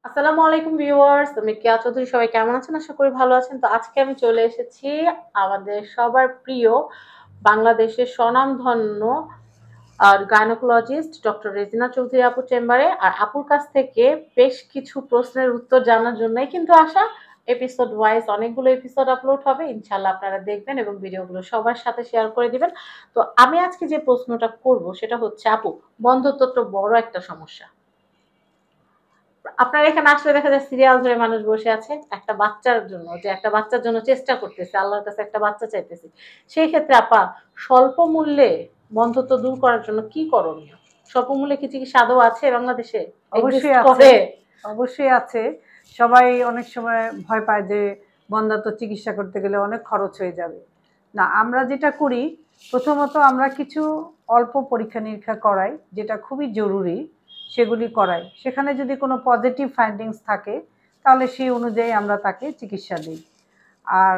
আসসালামু আলাইকুম ভিউয়ার্স, আমি কেয়া চৌধুরী। সবাই কেমন আছেন? আশা করি ভালো আছেন। তো আজকে আমি চলে এসেছি আমাদের সবার প্রিয় বাংলাদেশের স্বনামধন্য গাইনোকোলজিস্ট ডক্টর রেজিনা চৌধুরী আপুর চেম্বারে। আর আপুর কাছ থেকে বেশ কিছু প্রশ্নের উত্তর জানার জন্যই কিন্তু আসা। এপিসোড ওয়াইজ অনেকগুলো এপিসোড আপলোড হবে। ইনশাআল্লাহ আপনারা দেখবেন এবং ভিডিওগুলো সবার সাথে শেয়ার করে দিবেন। তো আমি আজকে যে প্রশ্নটা করব সেটা হচ্ছে, আপু, বন্ধ্যত্ব তো বড় একটা সমস্যা। আপনার এখানে আসলে দেখা যায় সিরিয়াল ধরে মানুষ বসে আছে একটা বাচ্চার জন্য, যে একটা বাচ্চার জন্য চেষ্টা করতেছে, আল্লাহর কাছে একটা বাচ্চা চাইতেছি। সেই ক্ষেত্রে আপা, স্বল্প মূল্যে বন্ধ্যত্ব দূর করার জন্য কি করণীয়? স্বল্প মূল্যে কি চিকিৎসা আদৌ আছে বাংলাদেশে? অবশ্যই এক্সিস্ট আছে, করে? অবশ্যই আছে। সবাই অনেক সময় ভয় পায় যে বন্ধ্যাত্ব চিকিৎসা করতে গেলে অনেক খরচ হয়ে যাবে। না, আমরা যেটা করি, প্রথমত আমরা কিছু অল্প পরীক্ষা নিরীক্ষা করাই, যেটা খুবই জরুরি সেগুলি করাই। সেখানে যদি কোনো পজিটিভ ফাইন্ডিংস থাকে তাহলে সেই অনুযায়ী আমরা তাকে চিকিৎসা দিই। আর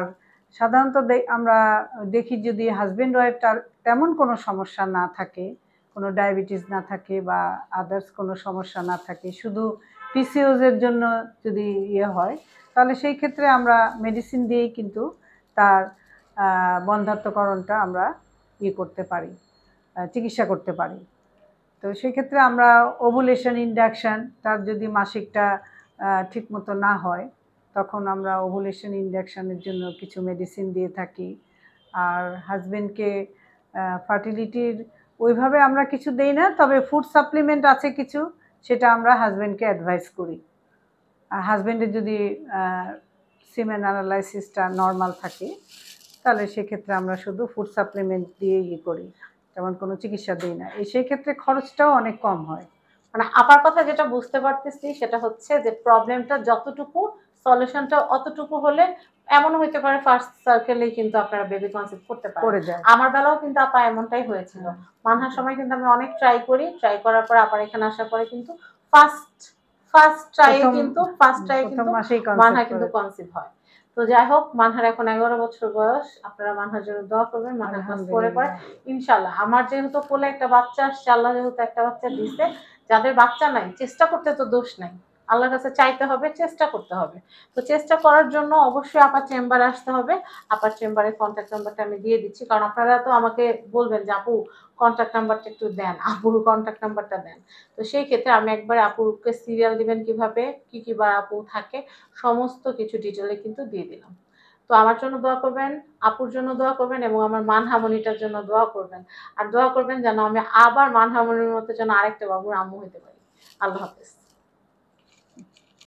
সাধারণত আমরা দেখি যদি হাজব্যান্ড ওয়াইফটার তেমন কোনো সমস্যা না থাকে, কোনো ডায়াবেটিস না থাকে বা আদার্স কোনো সমস্যা না থাকে, শুধু পিসিওজের জন্য যদি হয়, তাহলে সেই ক্ষেত্রে আমরা মেডিসিন দিয়েই কিন্তু তার বন্ধ্যাত্বকরণটা আমরা করতে পারি, চিকিৎসা করতে পারি। তো সেই ক্ষেত্রে আমরা ওভুলেশন ইন্ডাকশান, তার যদি মাসিকটা ঠিকমতো না হয় তখন আমরা ওভুলেশন ইন্ডাকশানের জন্য কিছু মেডিসিন দিয়ে থাকি। আর হাজব্যান্ডকে ফার্টিলিটির ওইভাবে আমরা কিছু দেই না, তবে ফুড সাপ্লিমেন্ট আছে কিছু, সেটা আমরা হাজব্যান্ডকে অ্যাডভাইস করি। আর হাজব্যান্ডের যদি সিমেন অ্যানালাইসিসটা নর্মাল থাকে তাহলে সেক্ষেত্রে আমরা শুধু ফুড সাপ্লিমেন্ট দিয়ে করি, তেমন কোনো চিকিৎসা দিই না। সেই ক্ষেত্রে খরচটাও অনেক কম হয়। মানে আপার কথা যেটা বুঝতে পারতেছি সেটা হচ্ছে যে প্রবলেমটা যতটুকু, সলিউশনটা অতটুকু হলে এমনও হইতে পারে ফার্স্ট সার্কেলেই কিন্তু আপনারা বেবি কনসিভ করতে পারেন। আমার বেলাও কিন্তু আপা এমনটাই হয়েছিল। মানহার সময় কিন্তু আমি অনেক ট্রাই করি, ট্রাই করার পর আবার এখানে আসার পরে কিন্তু ফার্স্ট ফার্স্ট ট্রাই কিন্তু মানহা কিন্তু কনসিভ হয়। তো যাই হোক, মানহার এখন 11 বছর বয়স। আপনারা মানহার জন্য দোয়া করবেন, মানহা ক্লাস 4 পড়ে। ইনশাআল্লাহ আমার যেহেতু কোলে একটা বাচ্চা আসছে, আল্লাহ যেহেতু একটা বাচ্চা দিছে, যাদের বাচ্চা নাই চেষ্টা করতে তো দোষ নাই। আল্লাহর কাছে চাইতে হবে, চেষ্টা করতে হবে। তো চেষ্টা করার জন্য অবশ্যই আপার চেম্বারে আসতে হবে। আপার চেম্বারের কন্ট্যাক্ট নাম্বারটা আমি দিয়ে দিচ্ছি, কারণ আপনারা তো আমাকে বলবেন যে আপু কন্ট্যাক্ট নাম্বারটা একটু দেন, আপুর কন্ট্যাক্ট নাম্বারটা দেন। তো সেই ক্ষেত্রে আমি একবার আপুকে সিরিয়াল দিবেন কিভাবে, কি কি বার আপু থাকে, সমস্ত কিছু ডিটেলে কিন্তু দিয়ে দিলাম। তো আমার জন্য দোয়া করবেন, আপুর জন্য দোয়া করবেন এবং আমার মানহামনিটার জন্য দোয়া করবেন। আর দোয়া করবেন যেন আমি আবার মানহামনির মতো যেন আরেকটা বাবুর আম্মু হতে পারি। আল্লাহ হাফেজ।